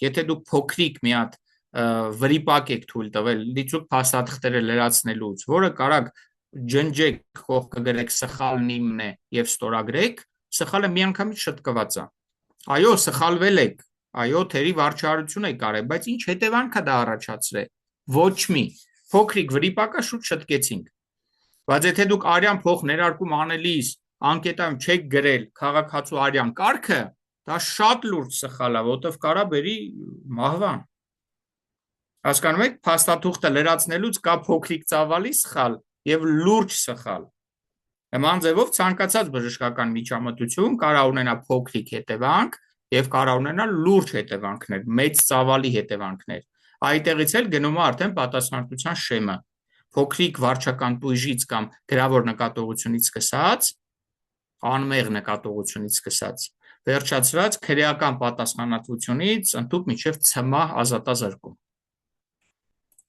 եթե դուք փոքրիկ մի հատ վրիպակ եք թույլ տվել լիցուկ փաստաթղթերը լրացնելուց, որը կարաք ջնջեք, կողքը գրեք սխալն իմն է եւ ստորագրեք, սխալը միանգամից շտկված է։ Այո, սխալվել եք, այո, թերի վարչարություն եք արել, բայց ինչ հետևանք է դա առաջացրել։ Ոչ մի փոքրիկ վրիպակը շուտ շտկեցինք։ Բայց եթե դուք արյան փող ներարկում անելիս անկետայում չեք գրել քաղաքացու արյան կարգը, դա շատ լուրջ սխալ է, որտեվ կարա բերի մահվան։ Հասկանում եք, փաստաթուղթը լրացնելուց կա փոքրիկ ծավալի սխալ եւ լուրջ սխալ։ Նման ձևով ցանկացած բժշկական միջամտություն կարա ունենա փոքրիկ հետևանք եւ կարա ունենա լուրջ հետևանքներ, մեծ ծավալի հետևանքներ։ Այդտեղից էլ գնում է արդեն պատասխանատվության շեմը։ Փոքրիկ վարչական տույժից կամ գրավոր նկատողությունից սկսած, անմեղ նկատողությունից սկսած, վերջացրած քրեական պատասխանատվությունից ընդհուպ մինչև ցմահ ազատազրկում։